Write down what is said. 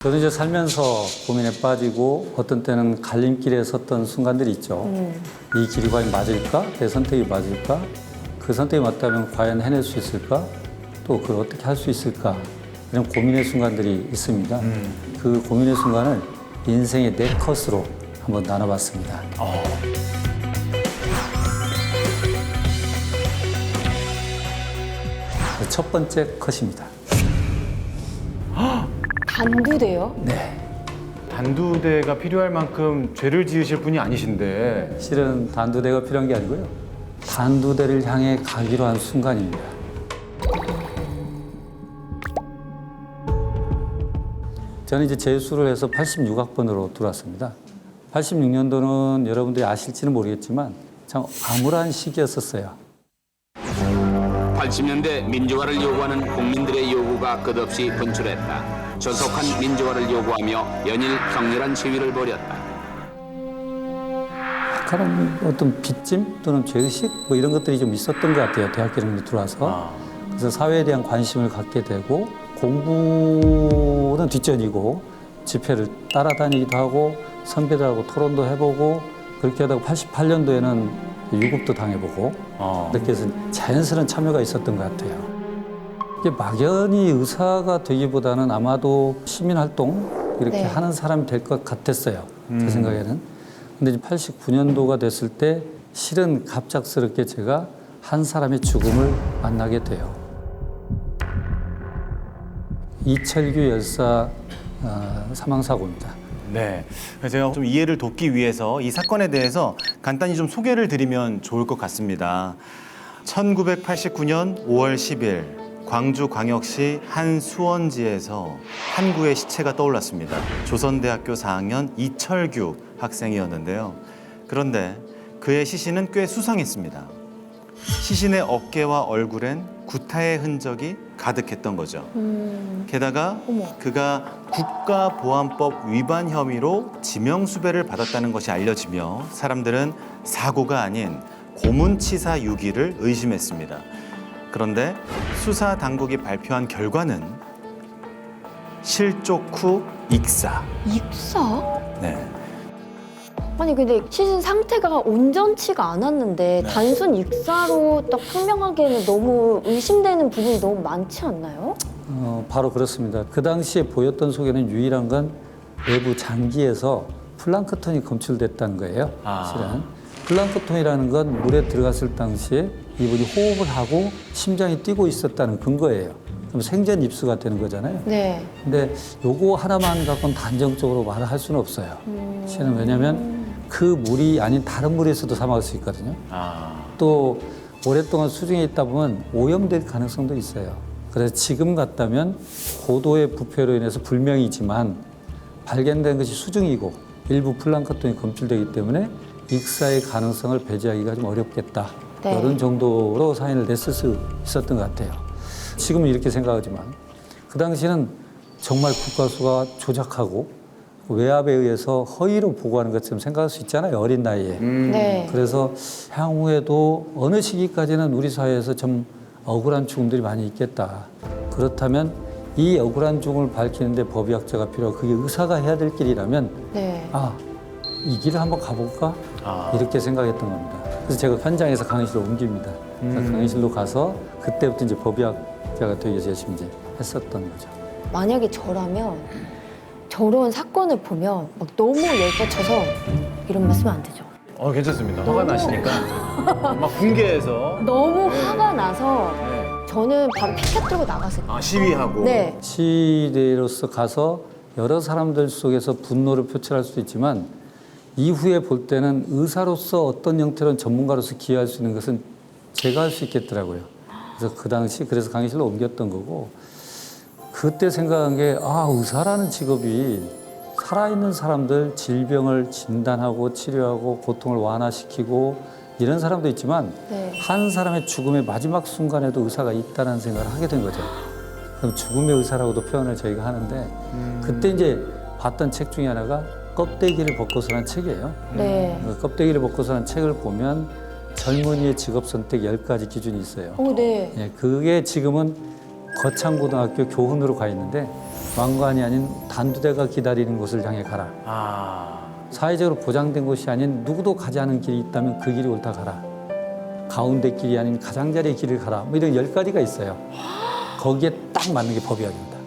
저는 이제 살면서 고민에 빠지고 어떤 때는 갈림길에 섰던 순간들이 있죠. 이 길이 과연 맞을까? 내 선택이 맞을까? 그 선택이 맞다면 과연 해낼 수 있을까? 또 그걸 어떻게 할 수 있을까? 이런 고민의 순간들이 있습니다. 그 고민의 순간을 인생의 4컷으로 한번 나눠봤습니다. 첫 번째 컷입니다. 단두대요? 네. 단두대가 필요할 만큼 죄를 지으실 분이 아니신데. 실은 단두대가 필요한 게 아니고요. 단두대를 향해 가기로 한 순간입니다. 저는 이제 재수를 해서 86학번으로 들어왔습니다. 86년도는 여러분들이 아실지는 모르겠지만 참 암울한 시기였었어요. 80년대 민주화를 요구하는 국민들의 요구가 끝없이 분출했다. 조속한 민주화를 요구하며 연일 격렬한 시위를 벌였다. 약간은 어떤 빚짐 또는 죄의식 뭐 이런 것들이 좀 있었던 것 같아요. 대학교 정도 들어와서. 그래서 사회에 대한 관심을 갖게 되고 공부는 뒷전이고 집회를 따라다니기도 하고 선배들하고 토론도 해보고 그렇게 하다가 88년도에는 유급도 당해보고 이렇게 해서 자연스러운 참여가 있었던 것 같아요. 이게 막연히 의사가 되기보다는 아마도 시민활동 이렇게 네. 하는 사람이 될 것 같았어요. 제 생각에는. 근데 89년도가 됐을 때 실은 갑작스럽게 제가 한 사람의 죽음을 만나게 돼요. 이철규 열사 사망사고입니다. 네. 그래서 제가 좀 이해를 돕기 위해서 이 사건에 대해서 간단히 좀 소개를 드리면 좋을 것 같습니다. 1989년 5월 10일 광주광역시 한 수원지에서 한 구의 시체가 떠올랐습니다. 조선대학교 4학년 이철규 학생이었는데요. 그런데 그의 시신은 꽤 수상했습니다. 시신의 어깨와 얼굴엔 구타의 흔적이 가득했던 거죠. 게다가 어머. 그가 국가보안법 위반 혐의로 지명수배를 받았다는 것이 알려지며 사람들은 사고가 아닌 고문치사 유기를 의심했습니다. 그런데 수사 당국이 발표한 결과는 실족 후 익사. 익사? 네. 아니 근데 시신 상태가 온전치가 않았는데 단순 익사로 딱 판명하기에는 너무 의심되는 부분이 너무 많지 않나요? 바로 그렇습니다. 그 당시에 보였던 속에는 유일한 건 외부 장기에서 플랑크톤이 검출됐다는 거예요. 실은 플랑크톤이라는 건 물에 들어갔을 당시에 이분이 호흡을 하고 심장이 뛰고 있었다는 근거예요. 그럼 생전 입수가 되는 거잖아요. 네. 근데 요거 하나만 갖고는 단정적으로 말을 할 수는 없어요. 실은 왜냐하면 그 물이 아닌 다른 물에서도 사망할 수 있거든요. 또 오랫동안 수중에 있다 보면 오염될 가능성도 있어요. 그래서 지금 같다면 고도의 부패로 인해서 불명이지만 발견된 것이 수중이고 일부 플랑크톤이 검출되기 때문에 익사의 가능성을 배제하기가 좀 어렵겠다. 네. 이런 정도로 사인을 냈을 수 있었던 것 같아요. 지금은 이렇게 생각하지만 그 당시에는 정말 국가수가 조작하고 외압에 의해서 허위로 보고하는 것처럼 생각할 수 있잖아요. 어린 나이에. 네. 그래서 향후에도 어느 시기까지는 우리 사회에서 좀 억울한 죽음들이 많이 있겠다. 그렇다면 이 억울한 죽음을 밝히는데 법의학자가 필요하고 그게 의사가 해야 될 길이라면 네. 이 길을 한번 가볼까? 이렇게 생각했던 겁니다. 그래서 제가 현장에서 강의실로 옮깁니다. 그래서 강의실로 가서 그때부터 이제 법의학자가 되기 위해서 열심히 이제 했었던 거죠. 만약에 저라면 저런 사건을 보면 막 너무 열받쳐서 이런 말 쓰면 안 되죠. 괜찮습니다. 화가 나시니까 막 분개해서 너무 화가 나서 네. 저는 바로 피켓 들고 나갔을 거예요. 시위하고. 네. 시대로서 가서 여러 사람들 속에서 분노를 표출할 수도 있지만 이후에 볼 때는 의사로서 어떤 형태로는 전문가로서 기여할 수 있는 것은 제가 할 수 있겠더라고요. 그래서 그 당시 그래서 강의실로 옮겼던 거고 그때 생각한 게 의사라는 직업이 살아있는 사람들 질병을 진단하고 치료하고 고통을 완화시키고 이런 사람도 있지만 네. 한 사람의 죽음의 마지막 순간에도 의사가 있다는 생각을 하게 된 거죠. 그럼 죽음의 의사라고도 표현을 저희가 하는데 그때 이제 봤던 책 중에 하나가 껍데기를 벗고서라는 책이에요. 네. 그 껍데기를 벗고서라는 책을 보면 젊은이의 직업 선택 10가지 기준이 있어요. 네. 예, 그게 지금은 거창고등학교 교훈으로 가 있는데 왕관이 아닌 단두대가 기다리는 곳을 향해 가라. 사회적으로 보장된 곳이 아닌 누구도 가지 않은 길이 있다면 그 길이 옳다 가라. 가운데 길이 아닌 가장자리의 길을 가라. 뭐 이런 10가지가 있어요. 거기에 딱 맞는 게 법의학입니다.